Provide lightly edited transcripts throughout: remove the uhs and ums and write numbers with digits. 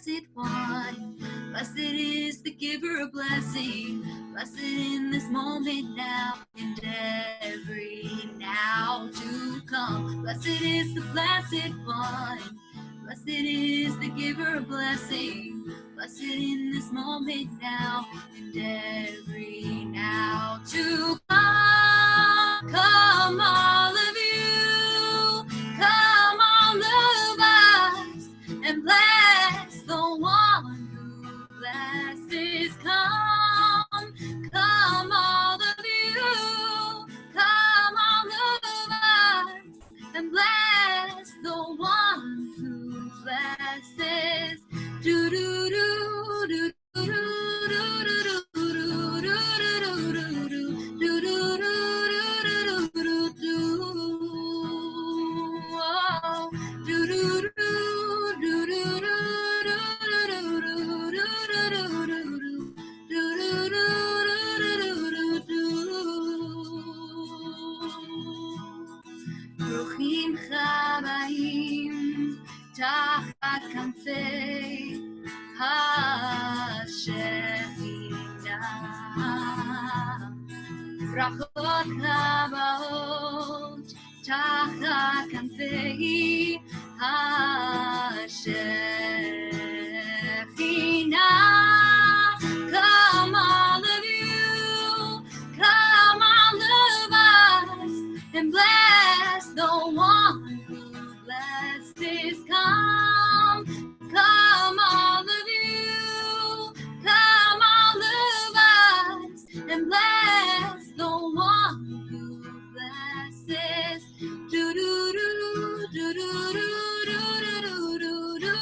blessed one. Blessed is the giver of blessing. Blessed in this moment now and every now to come. Blessed is the blessed one. Blessed is the giver of blessing. Blessed in this moment now and every now to come. Come all of you. Come all of us. And bless the one who blesses. Come. Come all of you. Come all of us. And bless the one who blesses. Do do do do do do do do ברוכים הבאים תחת כנפי השכינה. ברכות הבאות תחת כנפי השכינה. Come all of you, come all of us, and bless the one who blesses. Come, come all of you, come all of us, and bless the one who blesses. Do do do do do do do do do do do do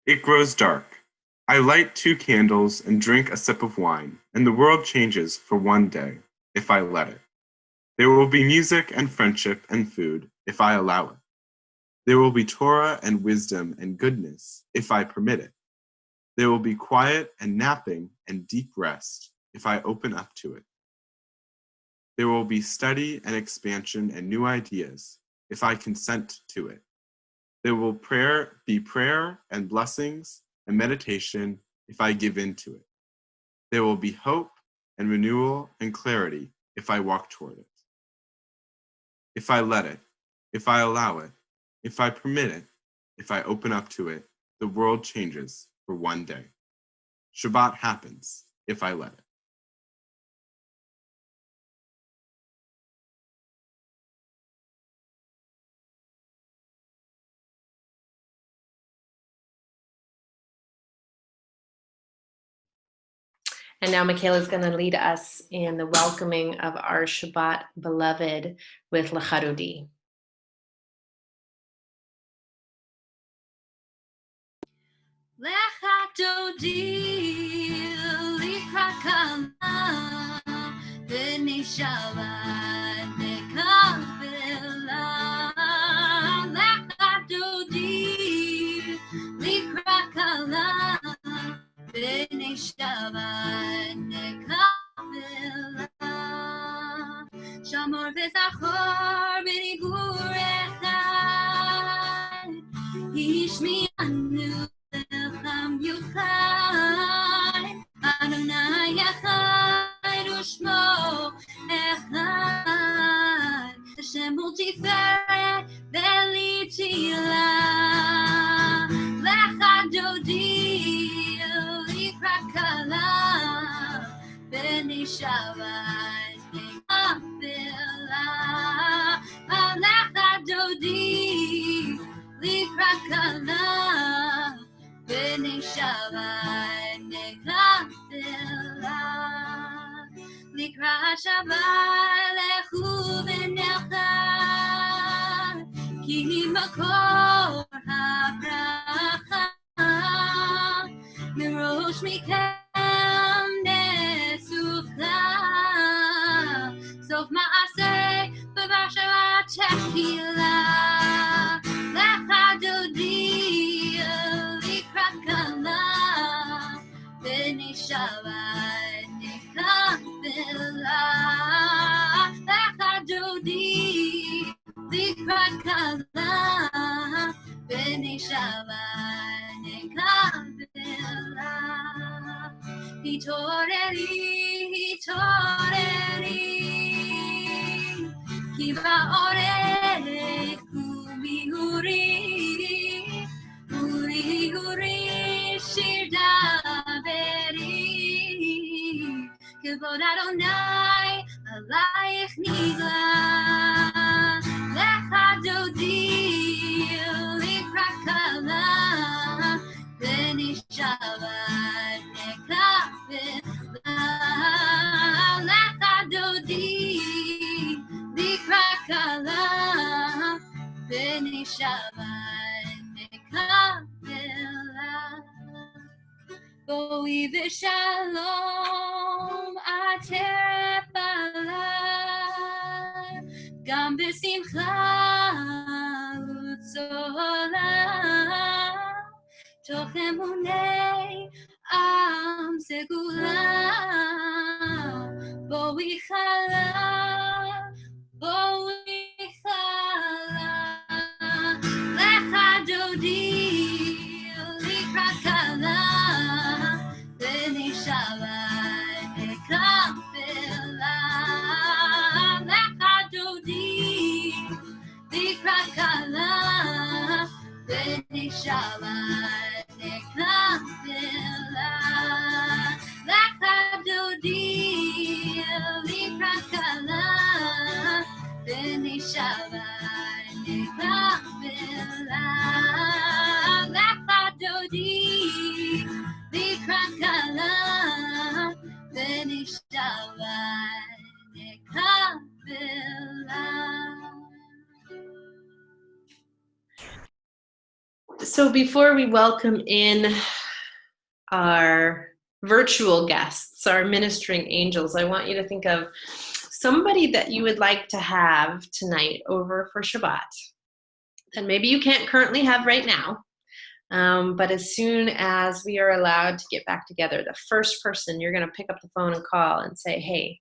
It grows dark. I light 2 candles and drink a sip of wine, and the world changes for one day, if I let it. There will be music and friendship and food, if I allow it. There will be Torah and wisdom and goodness, if I permit it. There will be quiet and napping and deep rest, if I open up to it. There will be study and expansion and new ideas, if I consent to it. There will be prayer and blessings and meditation if I give in to it. There will be hope and renewal and clarity if I walk toward it. If I let it, if I allow it, if I permit it, if I open up to it, the world changes for one day. Shabbat happens if I let it. And now Michaela is going to lead us in the welcoming of our Shabbat beloved with L'Charudi. L'Charudi, L'Chakala, B'nei Shabbat, Nekabela. L'Charudi, L'Chakala, B'nei Shabbat, Nekabela. Shamor v'zachor b'nibur echad, Yishmi'anu L'cham yuchad, Adonai echad u'shmo echad, Hashem u'tiferet v'litila. L'echad dodi l'ikrakala, B'nei Shabbat nekabela. L'echad dodi l'ikrakala, B'nei Shabbat nekabela. L'ikra Shabbat lechu v'nelcha, ממקור הברכה, מראש מכם נסוכלה, סוף מעשה בבשרת שתחילה, לך דודי לקראת כלה, ונשבת נקבלה, לך דודי לקראת כלה, ונשבת נקבלה. התעוררי, התעוררי, כי בעורף קומי אורי, אורי אורי שיר דברי, כבוד אדוני עלייך נגלה, לך דודי לקראת כלה, ונשבת נקבלה, לך דודי לקראת כלה, ונשבת נקבלה. בואי ושלום עטרת בעלה, גם בשמחה וצהלה, תוך אמוני עם סגולה. בואי חלה, בואי חלה, לך דודי לקראת כלה, ונשבת נקבלה, לך דודי לקראת כלה, ונשבת נקבלה, לך דודי לקראת כלה, ונשבת נקבלה, לך דודי לקראת כלה, ונשבת נקבלה. So before we welcome in our virtual guests, our ministering angels, I want you to think of somebody that you would like to have tonight over for Shabbat that maybe you can't currently have right now, but as soon as we are allowed to get back together, the first person you're going to pick up the phone and call and say, hey,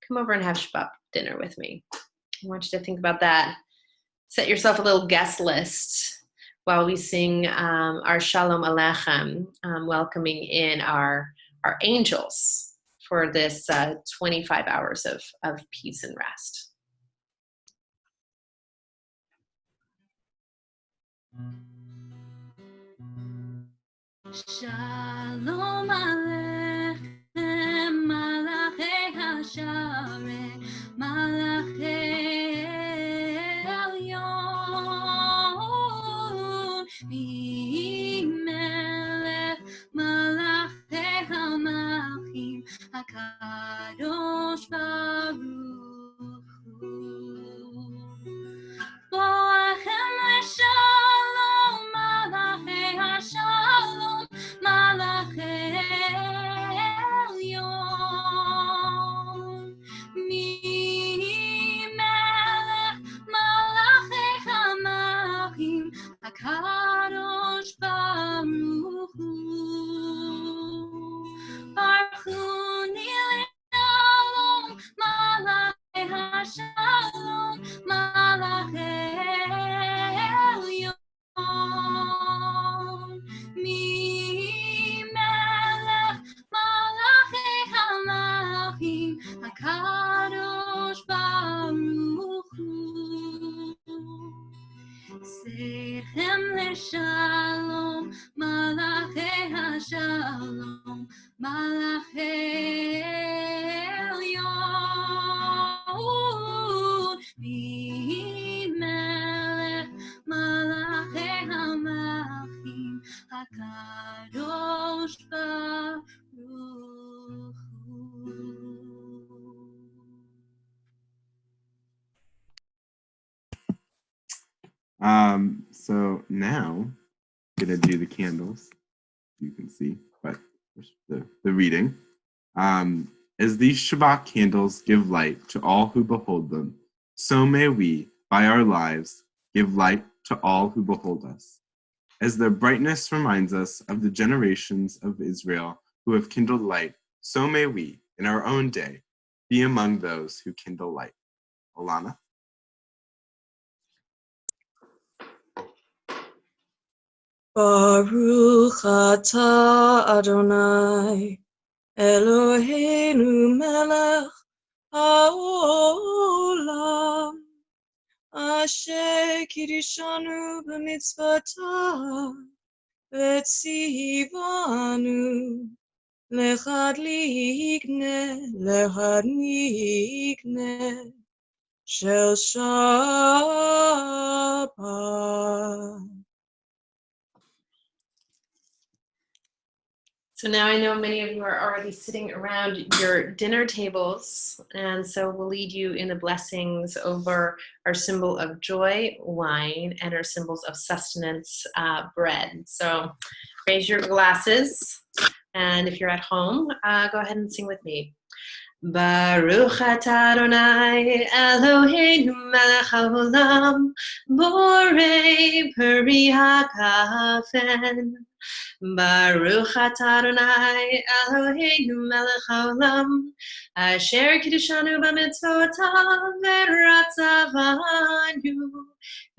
come over and have Shabbat dinner with me. I want you to think about that. Set yourself a little guest list while we sing our Shalom Aleichem, welcoming in our angels for this 25 hours of peace and rest. Shalom Aleichem, Malachei HaShareh, Malachei Elyon, Melech Malachei HaMalchim, HaKadosh Baruch Hu. Boachem leShalom, Malachei HaShalom, Malachei Elyon, Melech Malachei HaMalchim, HaKadosh Baruch Hu. Baruchuni leShalom, Malachei HaShalom, Malachei Elyon, Melech Malachei HaMalchim, HaKadosh Baruch Hu. Seichem leShalom, Malachei HaShalom, Malachei Elyon, Melech Malachei HaMalchim, HaKadosh Baruch Hu. So now I'm gonna do the candles. You can see, but the reading. As these Shabbat candles give light to all who behold them, so may we, by our lives, give light to all who behold us. As their brightness reminds us of the generations of Israel who have kindled light, so may we, in our own day, be among those who kindle light. Alana? Baruch atah Adonai, Eloheinu melech haolam, asher kiddushanu b'mitzvotav, v'tzivanu lehadlikne shel Shabbat. So now I know many of you are already sitting around your dinner tables, and so we'll lead you in the blessings over our symbol of joy, wine, and our symbols of sustenance, bread. So raise your glasses, and if you're at home, go ahead and sing with me. Baruch atah Adonai Eloheinu melech haolam, borei peri hakafen. Baruch atah Adonai Eloheinu melech haolam, asher kiddushanu b'mitzvotav v'ratzavanu,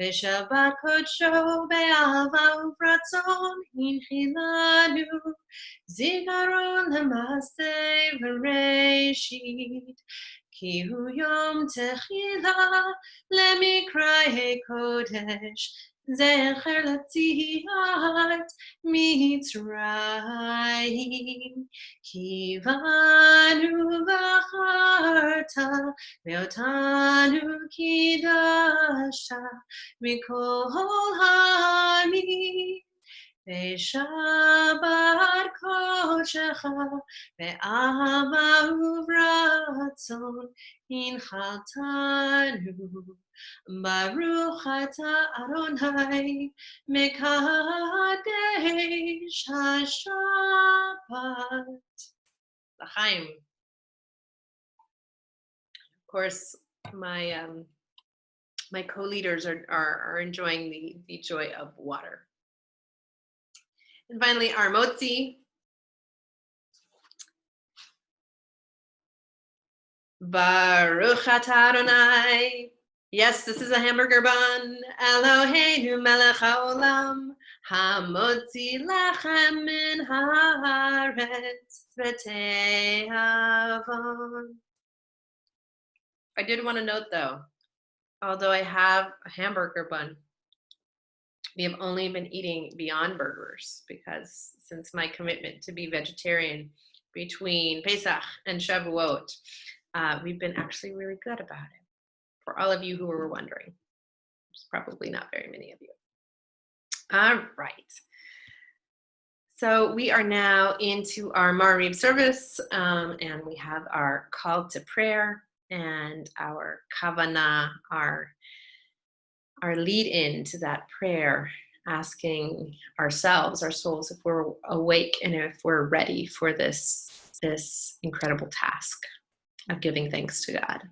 v'shabbat kodsho be'ahava u'ratzon hinchilanu, zikaron l'maaseh v'reishit, ki hu yom techila lemikra kodesh, zecher l'tziat Mitzrayim, kivanu v'acharta, ve'otanu kidashta, mikol ha'amim, ve'shabbat kodshecha, ve'ahava u'ratzon, hinchaltanu. Baruch atah Adonai Mekadesh HaShabbat. L'chaim. Of course, my my co-leaders are enjoying the joy of water. And finally, our motzi. Baruch atah Adonai. Yes, this is a hamburger bun. Eloheinu melech haolam, hamotzi lechem min haaretz v'tehavon. I did want to note though, although I have a hamburger bun, we have only been eating Beyond Burgers because since my commitment to be vegetarian between Pesach and Shavuot, we've been actually really good about it. For all of you who were wondering, there's probably not very many of you. All right. So we are now into our Mariv service, and we have our call to prayer and our kavanah, our lead in to that prayer, asking ourselves, our souls, if we're awake and if we're ready for this incredible task of giving thanks to God.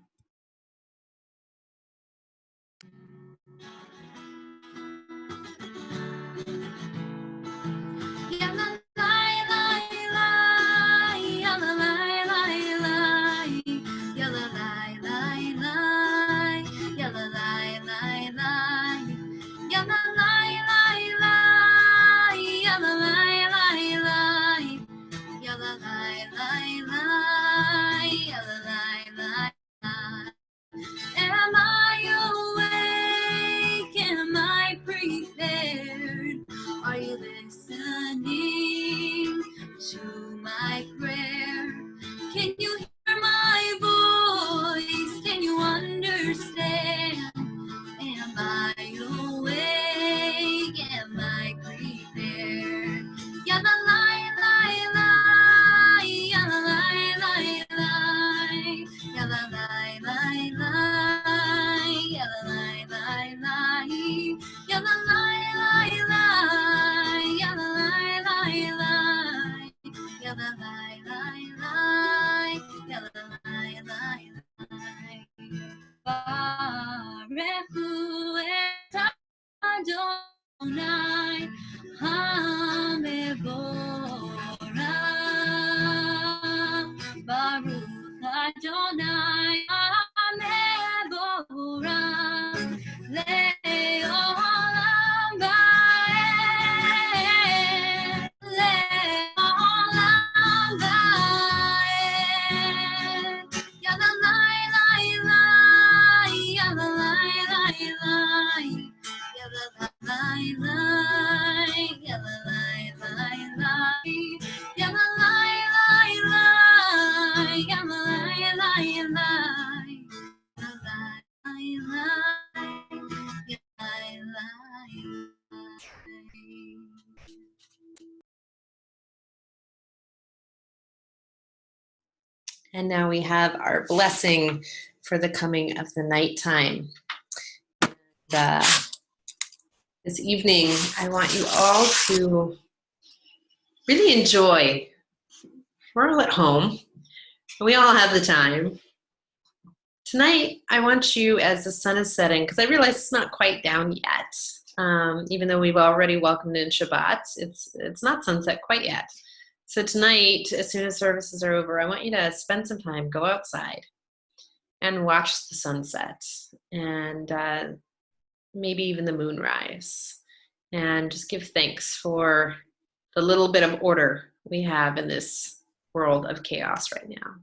And now we have our blessing for the coming of the nighttime. This evening, I want you all to really enjoy. We're all at home. We all have the time. Tonight, I want you, as the sun is setting, because I realize it's not quite down yet, even though we've already welcomed in Shabbat, it's not sunset quite yet. So tonight, as soon as services are over, I want you to spend some time, go outside, and watch the sunset, and maybe even the moonrise, and just give thanks for the little bit of order we have in this world of chaos right now.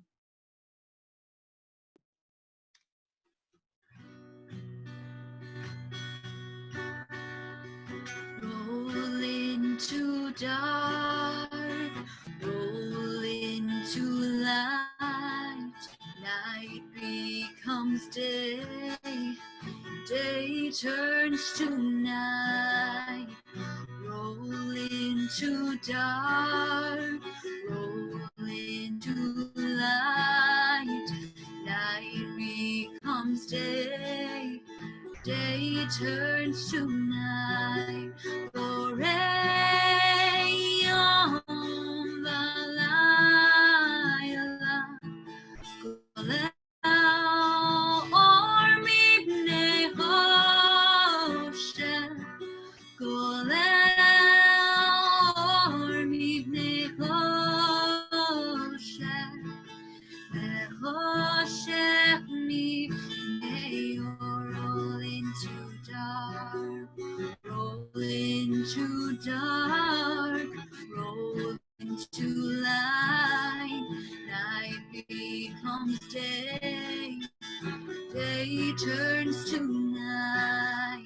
Roll into dark, roll into light. Night becomes day, day turns to night. Roll into dark, roll into light. Night becomes day, day turns to night. Glory on the light. Or mibne hoshe. Or mibne hoshe. Hoshech mibne roll into dark, roll into dark, roll into light. Night becomes day, day turns to night.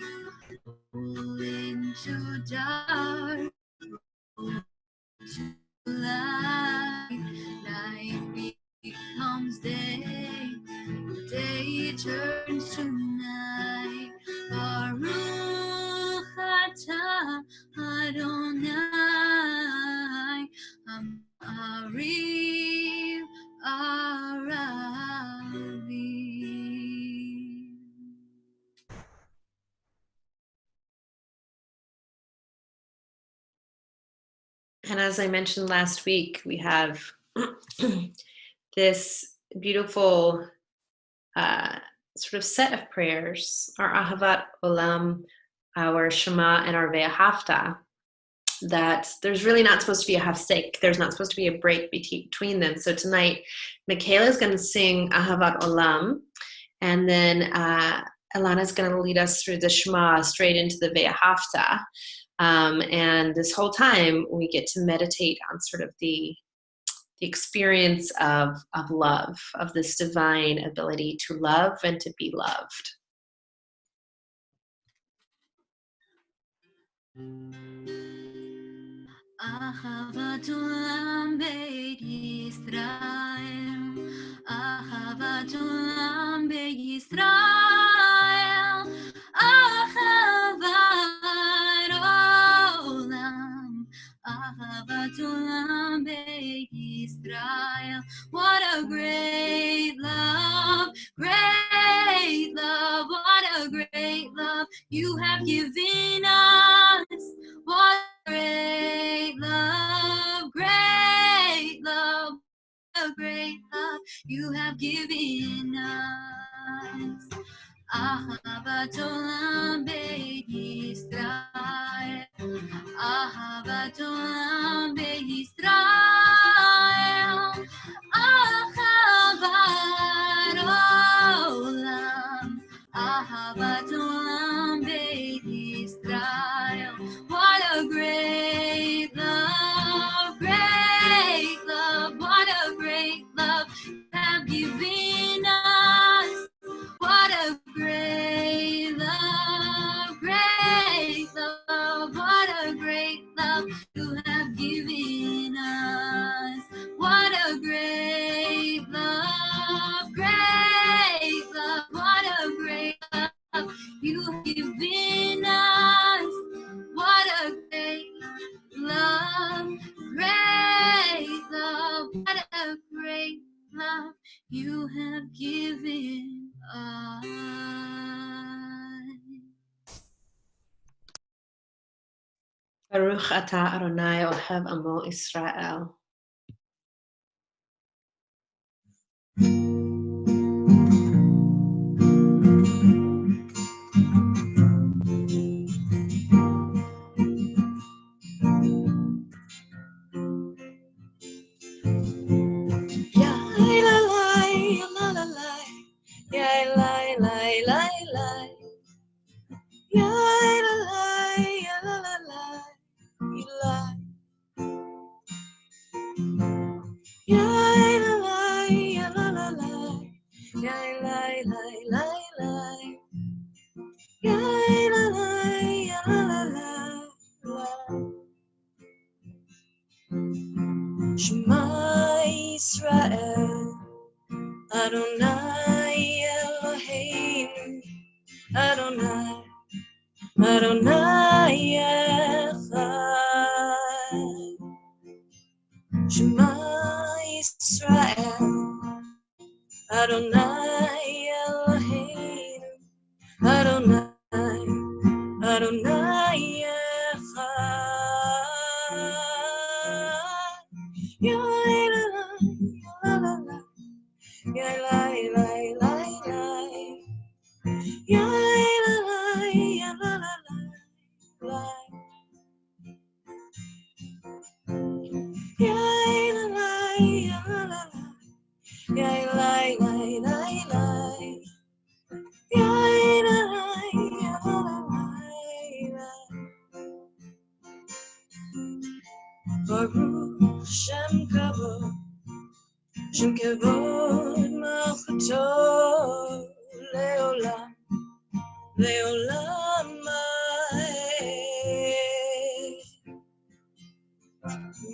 Roll into dark, roll into light. Night becomes day, day turns to night. Baruch atah Adonai, Ariv Aravim. And as I mentioned last week, we have this beautiful sort of set of prayers, our Ahavat Olam, our Shema, and our Ve'ahavta, that there's really not supposed to be a hafsek. There's not supposed to be a break between them. So tonight, Michaela is going to sing Ahavat Olam, and then Alana is going to lead us through the Shema straight into the Ve'ahavta. And this whole time, we get to meditate on sort of the experience of love, of this divine ability to love and to be loved. Ahavat olam beit Yisrael, Ahavat olam beit Yisrael, Ahavat olam, Ahavat olam beit Yisrael. What a great love, what a great love you have given us. What a great love, what a great love you have given us. Ahavat olam beit Yisrael, Ahavat olam beit Yisrael, Ahavat olam, Ahavat olam beit Yisrael. What a great love, what a great love you have given us. What a great love, what a great love you have given us. What a great love, what a great love you have given us. What a great love, ata Adonai ohev amo Israel. Shema Yisrael, Adonai Eloheinu, Adonai, Adonai Echad. Shema Yisrael, Adonai Eloheinu, Adonai, Adonai Echad. Ya la la la la, ya la la la la, ya la la ya la la la, ya la la ya la la, ya la la la la, ya la la ya la la. Baruch Shem Kavod, Shem Kavod Malchuto Leolam, Leolam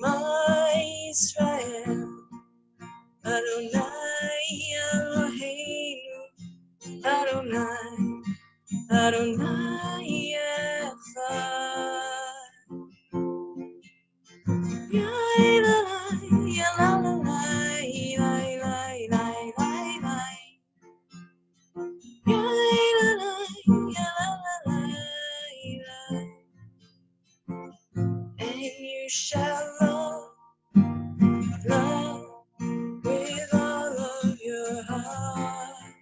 My Israel, Adonai Eloheinu, Adonai, Adonai Echad. Ya la la, ya la la la, la la la la la. Ya la la, ya la la la, la. And you shall love with all of your heart,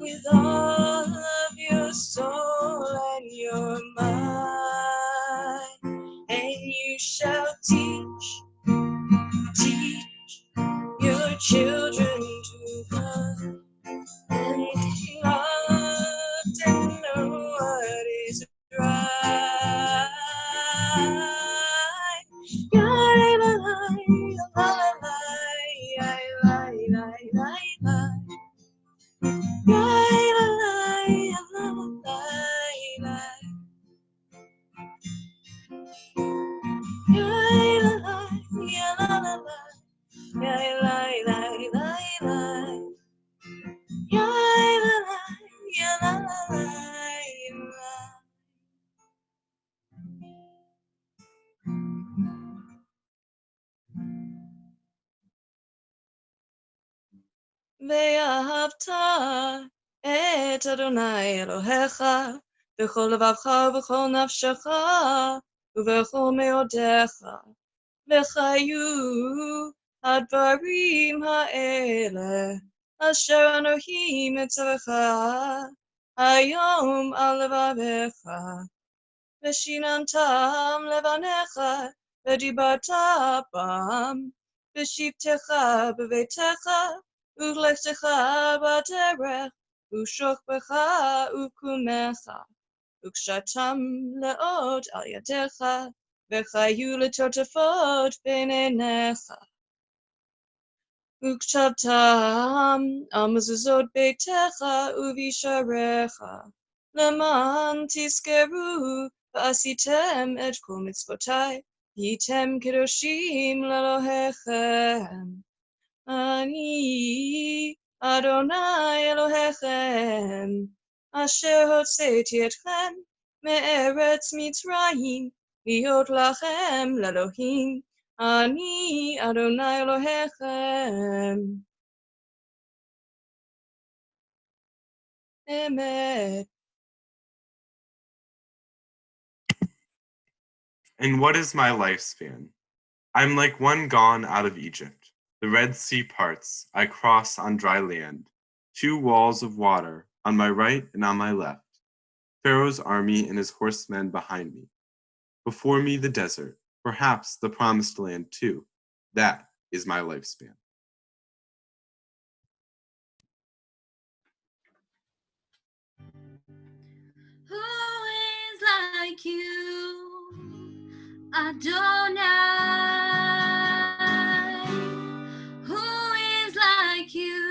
with all of your soul and your mind. And you shall teach your children to love and love and know what is right. Ya la la, ya la la, ya la la la la. Ya la la, ya la la la. Ya la la, ya la la la. Ya la la la la. Ya la la, ya la la la la. ואהבת את אדוני אלוהיך בכל לבבך ובכל נפשך ובכל מאודיך, וחיו הדברים האלה אשר אנוכי מצווך היום על לבביך, ושיננתם לבניך ודיברת בם בשבתך בביתך ולכתך בדרך ושוכבך וקומך וקשתם לאות על ידיך וחיו לטוטפות בין עיניך וכתבתם על מזוזות ביתך ובשעריך למען תזכרו ועשיתם את כל מצוותי הייתם קדושים לאלוהיכם. אני אדוני אלוהיכם אשר הוצאתי אתכם מארץ מצרים להיות לכם לאלוהים. אני אדוני אלוהיכם. אמת. And what is my lifespan? I'm like one gone out of Egypt. The Red Sea parts, I cross on dry land. 2 walls of water, on my right and on my left. Pharaoh's army and his horsemen behind me. Before me the desert, perhaps the promised land too. That is my lifespan. Who is like you, Adonai? Who is like you,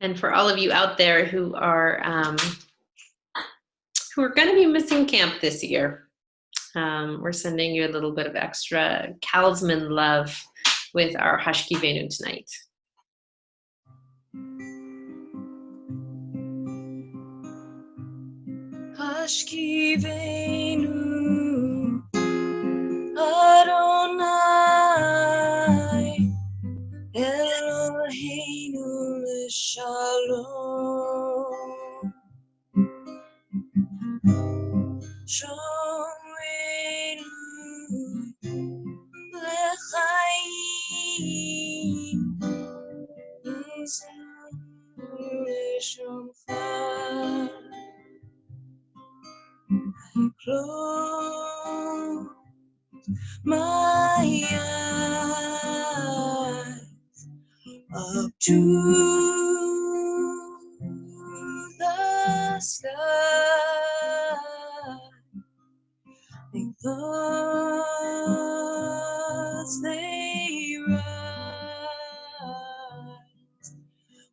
And for all of you out there who are going to be missing camp this year, we're sending you a little bit of extra Kalsman love with our Hashkivenu tonight. Hashkivenu Adonai Eloheinu Shalom Shomrenu Lechaim Niznu Leshomcha Close my eyes up to the sky. Think thoughts they rise.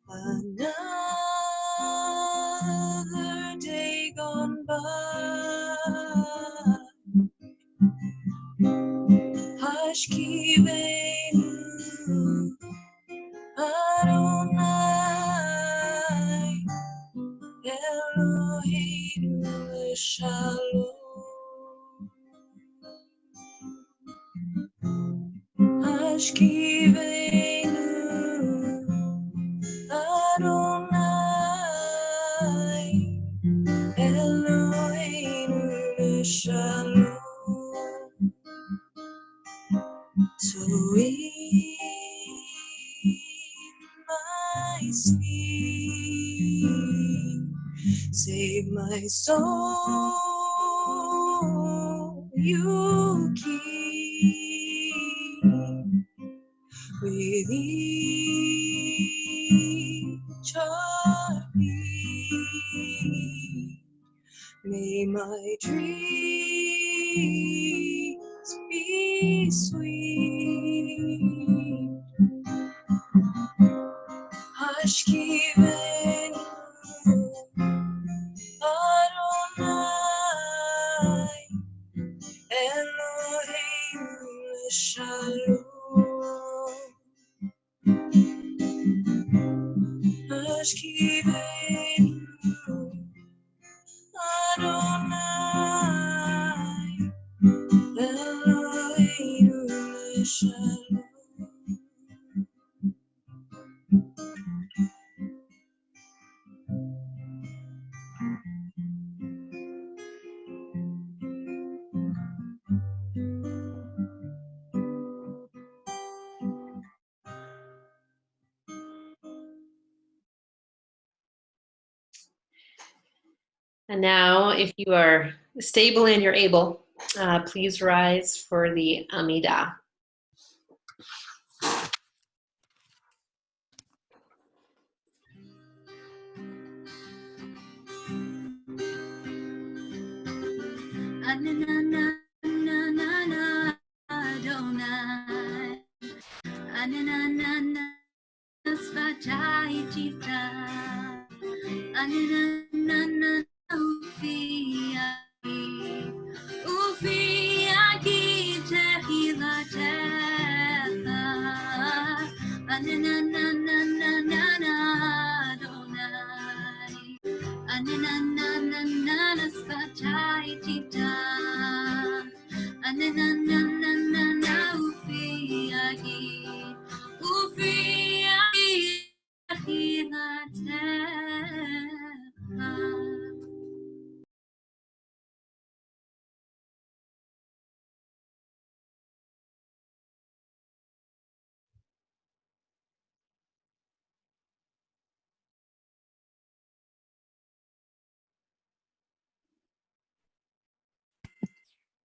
Another day gone by. Hashkivenu Adonai Eloheinu Shalom Hashkivenu Adonai Eloheinu Shalom. So in my sleep, save my soul, you keep with each heartbeat. May my dreams be sweet. Hashkivenu Adonai Eloheinu Shalom. Ashkivenu Adonai. Eloheinu Shalom. And now, if you are stable and you're able, please rise for the Amidah. Adonai, Ananana, Svatai Tita, Ananana, Ufiaki, Tehilatecha, Ananana, Adonai, Ananana, Svatai Tita, Ananana, Ufiaki,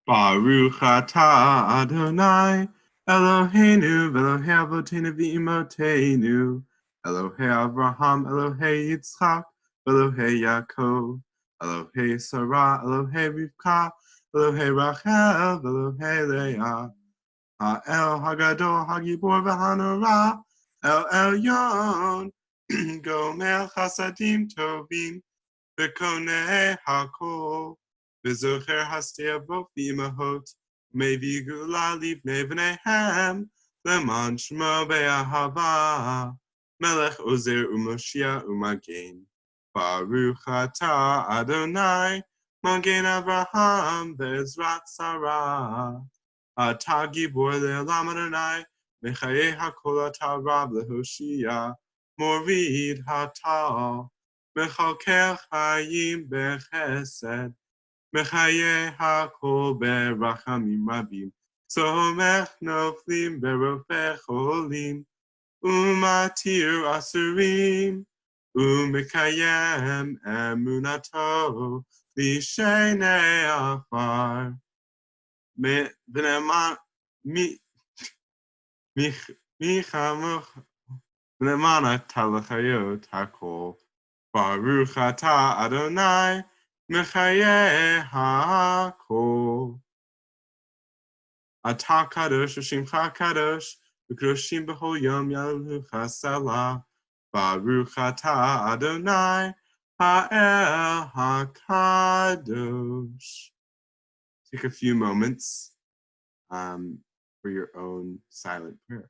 Baruch atah Adonai, Eloheinu, Elohei Avotenu v'Imotenu, Elohei Abraham, Elohei Yitzchak, Elohei Yaakov, Elohei Sarah, Elohei Rivka, Elohei Rachel, Elohei Leah, Ha'el Hagadol, Hagibor v'Hanora, El Elyon, Gomer Chasadim Tovim, V'konei Hakol, V'zocher Hasteavot v'imahot, Mevi Gula Livnei V'neihem, Leman Shmo Be'ahava, Melech Ozer U'Moshiach U'Magen. Baruch atah Adonai, Magen Avraham Be'ezrat Sarah. Atah Gibor Le'olam Adonai, Mechayeh HaKol atah Rab Lehoshia, Morid Hatal. מחלקך חיים בחסד, מחיה הכל ברחמים רבים, סומך נופלים ברופא חולים, ומתיר אסורים, ומקיים אמונתו לשני עפר. מי כמוך למען אתה לחיות הכל. Baruch atah Adonai, Mechayeh hakol. Atah kadosh, Shemcha kadosh, V'kadoshim b'chol yom yalucha salah. Baruch atah Adonai, Ha'el hakadosh. Take a few moments for your own silent prayer.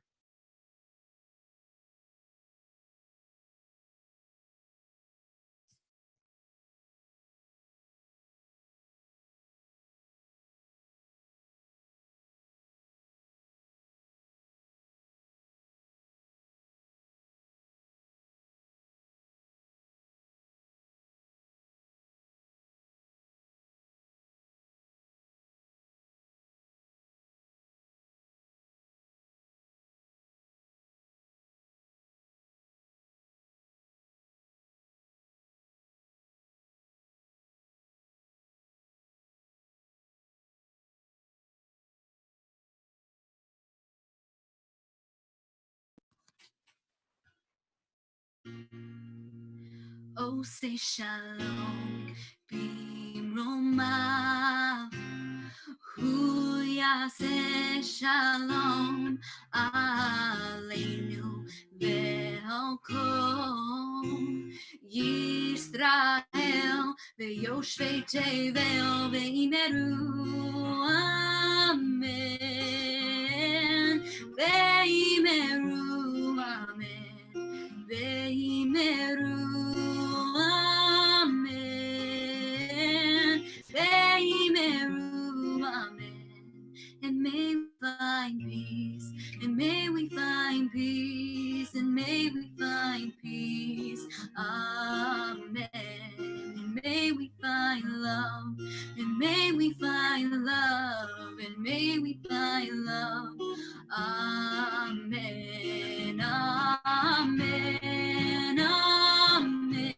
Oh, say shalom, b'romav. Hu yaseh shalom aleinu ve'al kol Yisrael ויושבי תבל וימרו אמן, וימרו אמן, וימרו amen, וימרו amen, and may we find peace, and may we find peace, and may we find peace, amen, and may we find love, and may we find love, and may we find love, amen, amen, amen,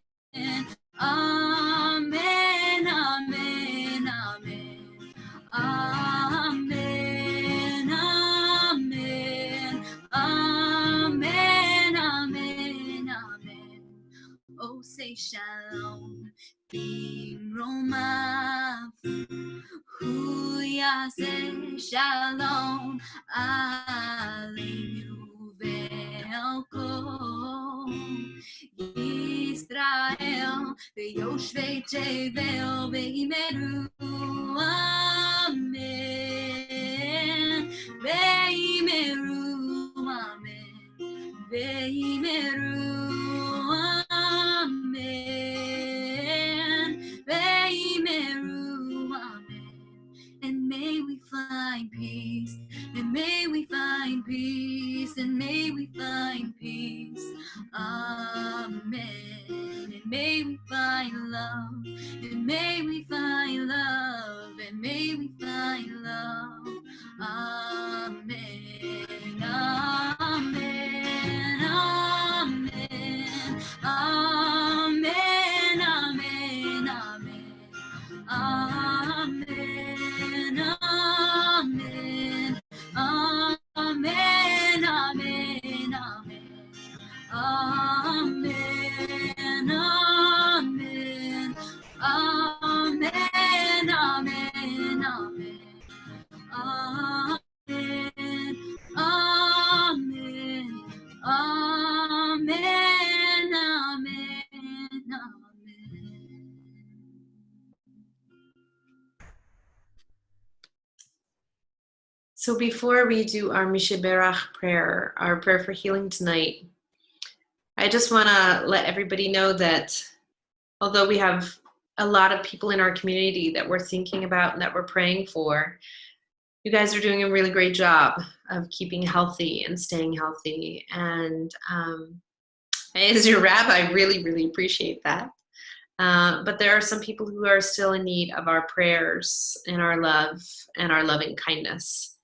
amen, amen, amen, amen, amen, amen, amen. Oh, say shalom, במרומיו, הוא יעשה שלום עלינו ועל כל ישראל, ויושבי תבל וימרו אמן, וימרו אמן, וימרו amen, וימרו amen, and may we find peace, and may we find peace, and may we find peace, amen, and may we find love, and may we find love, and may we find love, amen, amen, amen, amen, amen, amen, amen, amen, amen, amen, amen, amen, amen, amen, amen, amen. Amen, amen, amen, amen, amen. So before we do our Misheberach prayer, our prayer for healing tonight, I just want to let everybody know that although we have a lot of people in our community that we're thinking about and that we're praying for, you guys are doing a really great job of keeping healthy and staying healthy. And as your rabbi, I really, really appreciate that. But there are some people who are still in need of our prayers and our love and our loving kindness.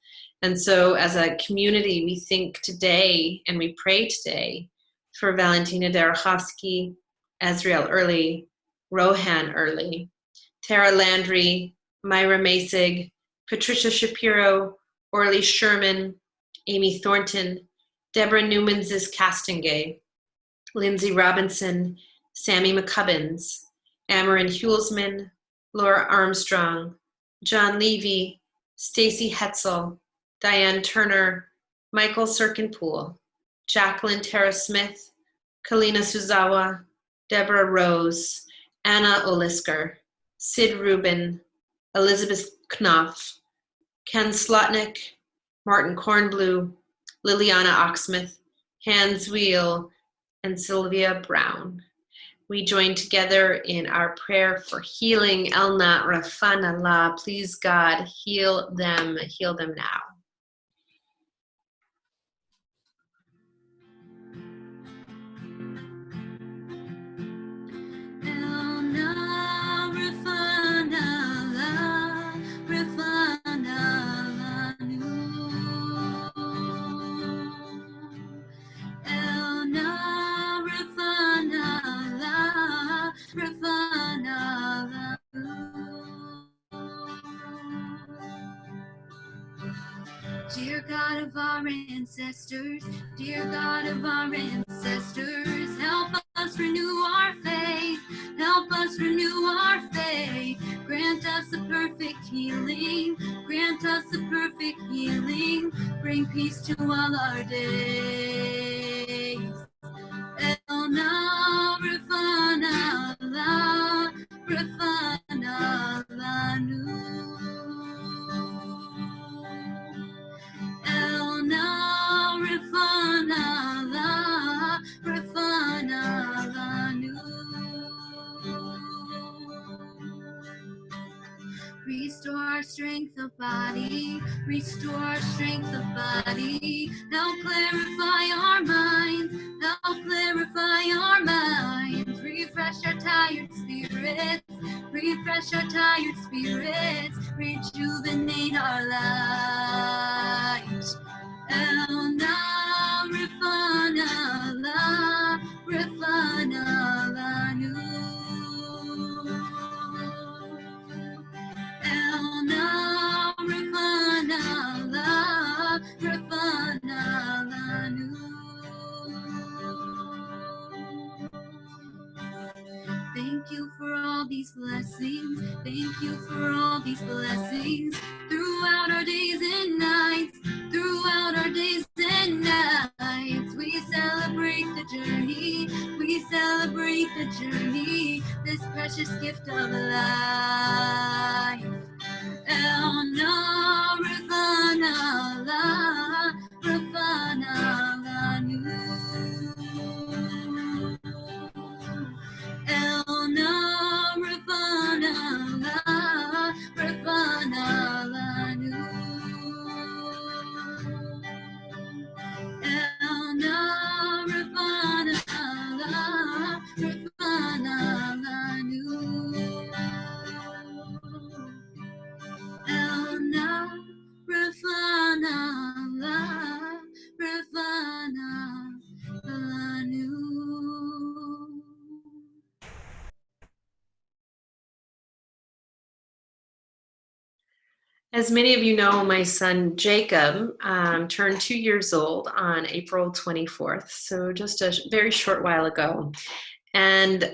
And so as a community, we think today and we pray today for Valentina Derechowski, Ezriel Early, Rohan Early, Tara Landry, Myra Masig, Patricia Shapiro, Orly Sherman, Amy Thornton, Deborah Newman-Zis-Castingay, Lindsay Robinson, Sammy McCubbins, Amarin Hulsman, Laura Armstrong, John Levy, Stacy Hetzel, Diane Turner, Michael Sirkenpool, Jacqueline Tara Smith, Kalina Suzawa, Deborah Rose, Anna Olisker, Sid Rubin, Elizabeth Knopf, Ken Slotnick, Martin Kornblue, Liliana Oxsmith, Hans Wheel, and Sylvia Brown. We join together in our prayer for healing. Elna Rafana La, please God, heal them now. Dear God of our ancestors, dear God of our ancestors, help us renew our faith, help us renew our faith, grant us a perfect healing, grant us a perfect healing, bring peace to all our days. Elna Rafana La Rafana strength of body, restore our strength of body. Help clarify our minds, help clarify our minds. Refresh our tired spirits, refresh our tired spirits, rejuvenate our lives. Elna Rifana La Rifana La Nu Elna Rifana La Rifana La Nu. Thank you for all these blessings. Thank you for all these blessings throughout our days and nights. Throughout our days and nights, we celebrate the journey. We celebrate the journey. This precious gift of life. Elna Rifana La Rifana La Nu. Elna Rifana La Rifana La Nu. Elna Rifana La Rifana La Nu. Elna Rifana La Rifana La Nu. As many of you know, my son Jacob turned 2 years old on April 24th, so just a very short while ago. And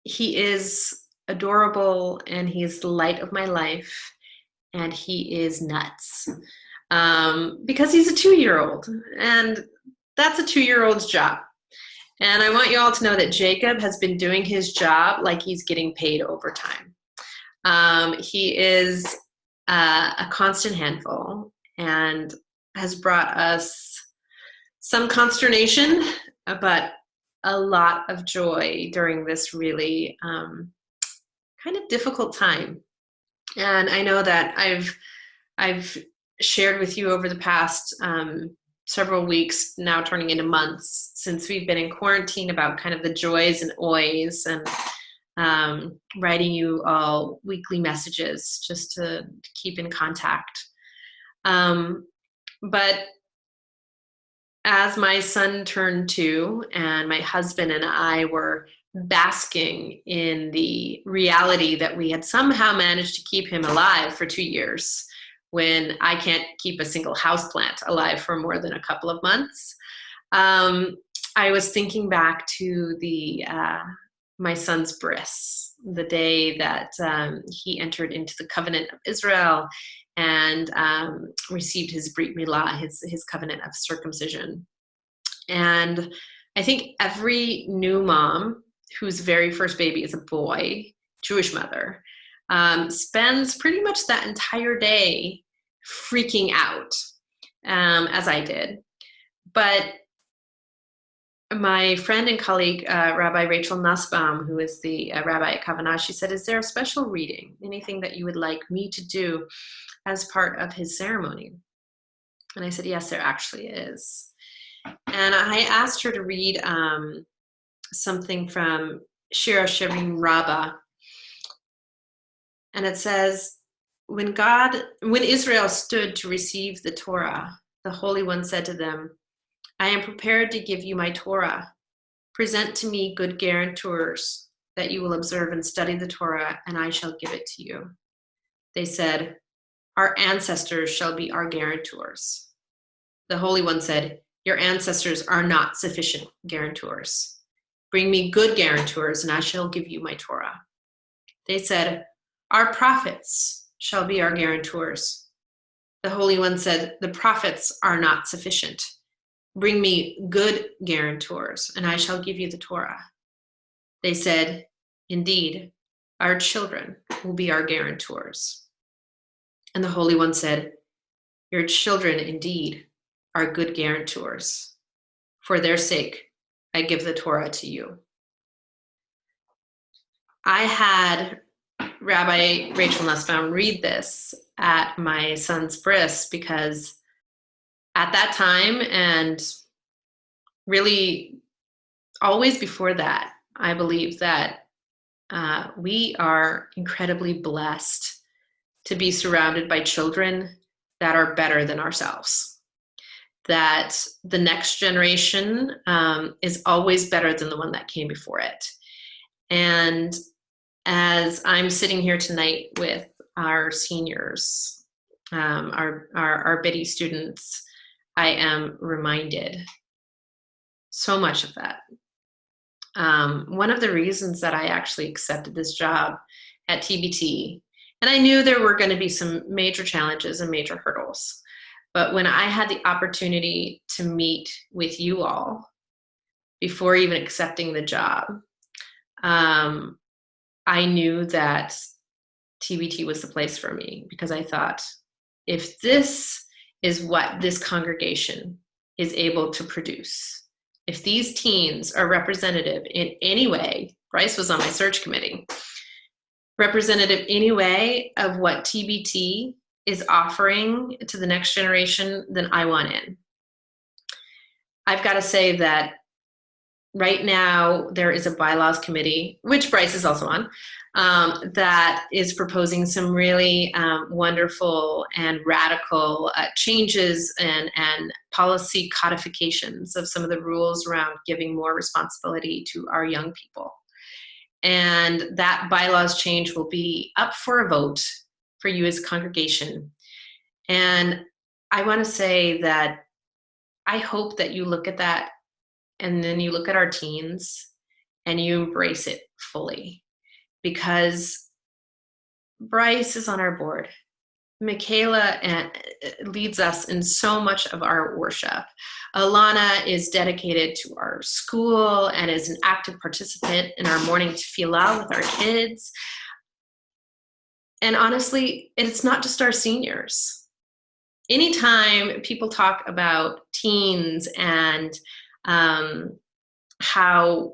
he is adorable, and he's the light of my life, and he is nuts because he's a 2-year-old, and that's a 2-year-old's job. And I want you all to know that Jacob has been doing his job like he's getting paid overtime. He is a constant handful and has brought us some consternation, but a lot of joy during this really kind of difficult time. And I know that I've shared with you over the past several weeks, now turning into months, since we've been in quarantine, about kind of the joys and oys, and writing you all weekly messages just to keep in contact. But as my son turned 2 and my husband and I were basking in the reality that we had somehow managed to keep him alive for 2 years, when I can't keep a single houseplant alive for more than a couple of months, I was thinking back to my son's bris, the day that he entered into the covenant of Israel and received his brit milah, his covenant of circumcision. And I think every new mom whose very first baby is a boy, Jewish mother, spends pretty much that entire day freaking out, as I did. But my friend and colleague, Rabbi Rachel Nussbaum, who is the rabbi at Kavanah, she said, is there a special reading, anything that you would like me to do as part of his ceremony? And I said, yes, there actually is. And I asked her to read something from Shir Shirim Rabbah. And it says, when Israel stood to receive the Torah, the Holy One said to them, I am prepared to give you my Torah. Present to me good guarantors that you will observe and study the Torah, and I shall give it to you. They said, our ancestors shall be our guarantors. The Holy One said, your ancestors are not sufficient guarantors. Bring me good guarantors, and I shall give you my Torah. They said, our prophets shall be our guarantors. The Holy One said, the prophets are not sufficient. Bring me good guarantors, and I shall give you the Torah. They said, indeed, our children will be our guarantors. And the Holy One said, your children indeed are good guarantors. For their sake, I give the Torah to you. I had Rabbi Rachel Nussbaum read this at my son's bris, because at that time, and really always before that, I believe that we are incredibly blessed to be surrounded by children that are better than ourselves. That the next generation is always better than the one that came before it. And as I'm sitting here tonight with our seniors, our Biddy students, I am reminded so much of that. One of the reasons that I actually accepted this job at TBT, and I knew there were going to be some major challenges and major hurdles, but when I had the opportunity to meet with you all before even accepting the job, I knew that TBT was the place for me, because I thought, if this is what this congregation is able to produce, if these teens are representative in any way, Bryce was on my search committee, representative any way of what TBT is offering to the next generation, then I want in. I've got to say that right now there is a bylaws committee, which Bryce is also on, that is proposing some really wonderful and radical changes and policy codifications of some of the rules around giving more responsibility to our young people. And that bylaws change will be up for a vote for you as a congregation. And I want to say that I hope that you look at that, and then you look at our teens and you embrace it fully, because Bryce is on our board. Michaela leads us in so much of our worship. Alana is dedicated to our school and is an active participant in our morning tefillah with our kids. And honestly, it's not just our seniors. Anytime people talk about teens and how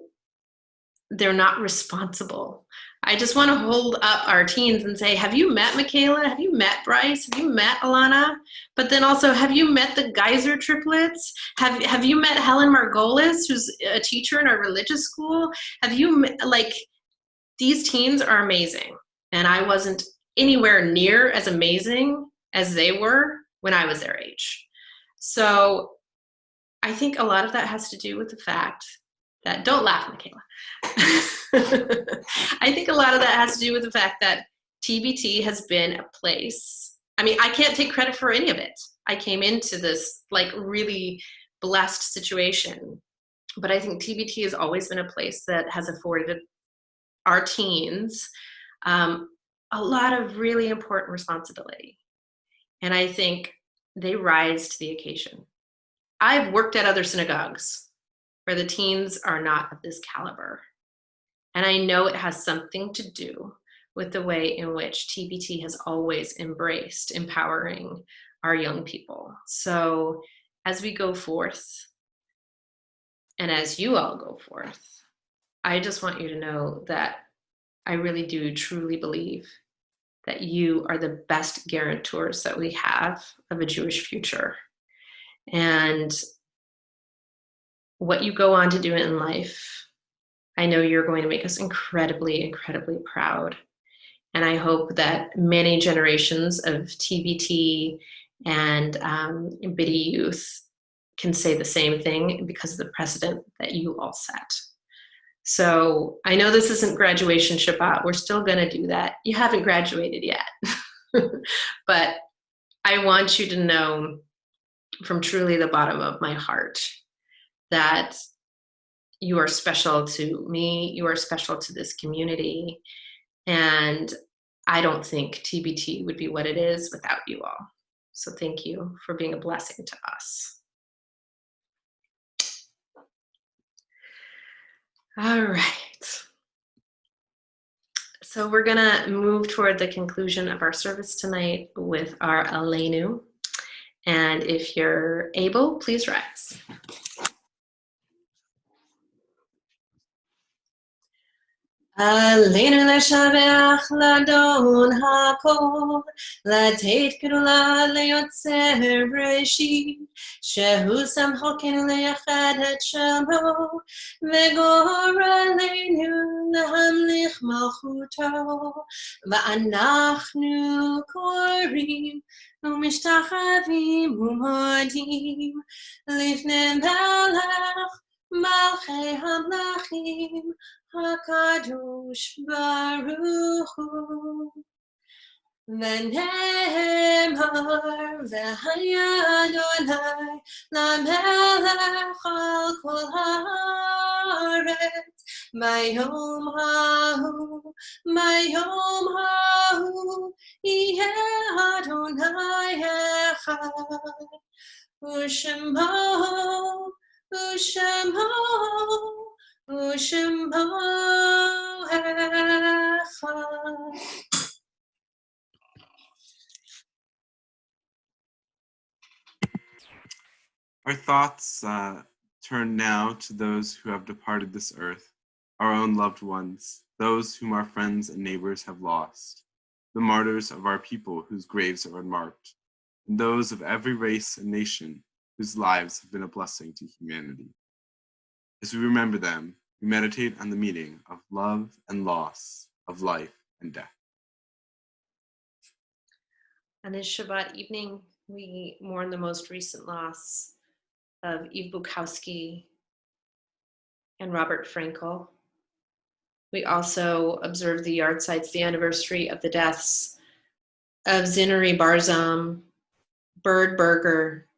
they're not responsible, I just want to hold up our teens and say, have you met Michaela? Have you met Bryce? Have you met Alana? But then also, have you met the Geyser triplets? Have you met Helen Margolis, who's a teacher in our religious school? Have you, like, these teens are amazing. And I wasn't anywhere near as amazing as they were when I was their age. So I think a lot of that has to do with the fact that, don't laugh, Michaela. I think a lot of that has to do with the fact that TBT has been a place. I mean, I can't take credit for any of it. I came into this like really blessed situation, but I think TBT has always been a place that has afforded our teens a lot of really important responsibility. And I think they rise to the occasion. I've worked at other synagogues where the teens are not of this caliber. And I know it has something to do with the way in which TBT has always embraced empowering our young people. So as we go forth, and as you all go forth, I just want you to know that I really do truly believe that you are the best guarantors that we have of a Jewish future. And what you go on to do in life, I know you're going to make us incredibly, incredibly proud. And I hope that many generations of TBT and Biddy youth can say the same thing because of the precedent that you all set. So I know this isn't graduation Shabbat. We're still going to do that. You haven't graduated yet. But I want you to know from truly the bottom of my heart that you are special to me. You are special to this community. And I don't think TBT would be what it is without you all. So thank you for being a blessing to us. All right. So we're going to move toward the conclusion of our service tonight with our Aleinu. And if you're able, please rise. עלינו לשבח לאדון הכל, לתת גדולה ליוצר בראשית, שהוא שם חוקנו לייחד את שמו, וגורלנו להמליך מלכותו, ואנחנו קוראים ומשתחווים ומודים לפני מלך מלכי המלכים, הקדוש ברוך הוא. ונאמר והיה אדוני למלך על כל הארץ ביום ההוא יהיה אדוני אחד ושמו אחד. Our thoughts turn now to those who have departed this earth, our own loved ones, those whom our friends and neighbors have lost, the martyrs of our people whose graves are unmarked, and those of every race and nation whose lives have been a blessing to humanity. As we remember them, we meditate on the meaning of love and loss, of life and death. On this Shabbat evening, we mourn the most recent loss of Eve Bukowski and Robert Frankel. We also observe the yardside, the anniversary of the deaths of Zinuri Barzam, Bird Berger,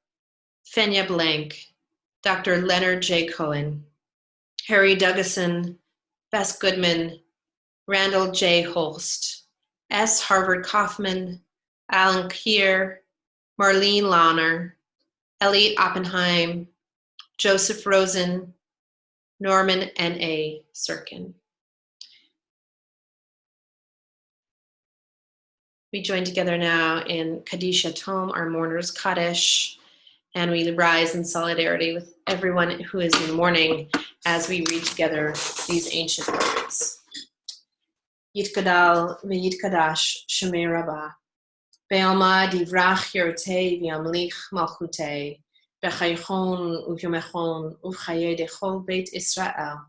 Fenya Blank, Dr. Leonard J. Cohen, Harry Dougason, Bess Goodman, Randall J. Holst, S. Harvard Kaufman, Alan Keir, Marlene Launer, Elliot Oppenheim, Joseph Rosen, Norman N.A. Sirkin. We join together now in Kaddish Yatom, our mourners Kaddish, and we rise in solidarity with everyone who is in mourning as we read together these ancient words. Yitkadal v'yitkadash shemei rabbah, be'alma divrach yortei v'yamlich malchutei, b'chaychon u'yomechon u'chaye dechol beit Israel,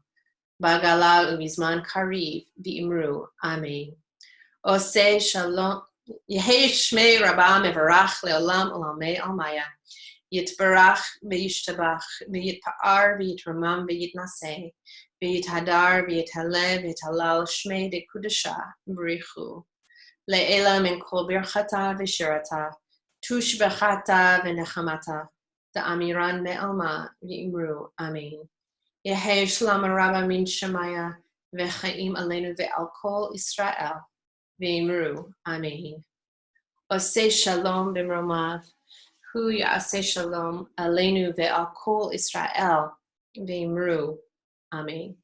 ba'gala u'mizman kariv v'imru, amen. Oseh shalom, Yehei shmei rabbah mevarach le'olam olamei almaya, Yitbarach v'yishtabach, v'yitpa'ar v'yitramam v'yitnaseh, v'yithadar v'yithaleh v'yithalal shmei de kudasha b'richu, le'ela min kol birchata v'shirata, tushbechata v'nechamata, da'amiran me'alma v'imru, amen. Yehei shalom rabba min shemaya, v'chaim aleinu ve'al kol Israel, v'imru, amen. Oseh shalom b'mromav, Hu ya'aseh shalom aleinu ve'al kol Israel v'imru. Amen.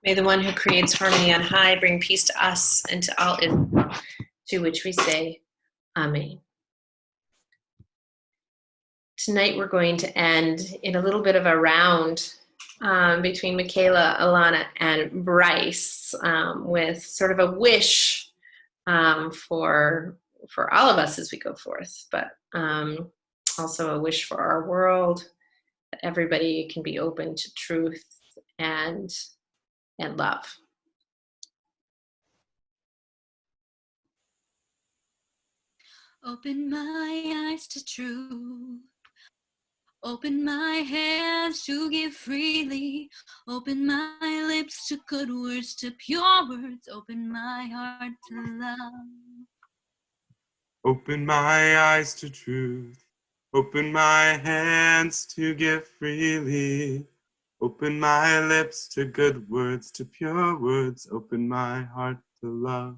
May the one who creates harmony on high bring peace to us and to all Israel, to which we say, Amen. Tonight we're going to end in a little bit of a round between Michaela, Alana, and Bryce with sort of a wish for all of us as we go forth, but also a wish for our world, that everybody can be open to truth and love. Open my eyes to truth. Open my hands to give freely. Open my lips to good words, to pure words. Open my heart to love. Open my eyes to truth. Open my hands to give freely. Open my lips to good words, to pure words. Open my heart to love.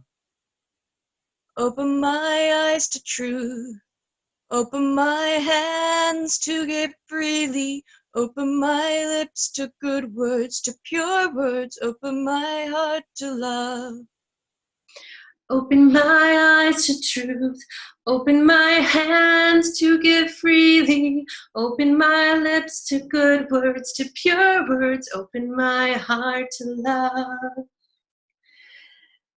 Open my eyes to truth. Open my hands to give freely. Open my lips to good words, to pure words. Open my heart to love. Open my eyes to truth. Open my hands to give freely. Open my lips to good words, to pure words. Open my heart to love.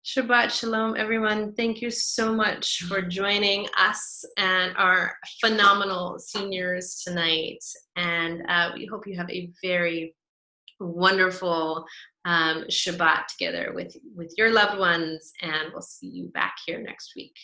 Shabbat Shalom, everyone. Thank you so much for joining us and our phenomenal seniors tonight. And we hope you have a very wonderful Shabbat together with your loved ones. And we'll see you back here next week.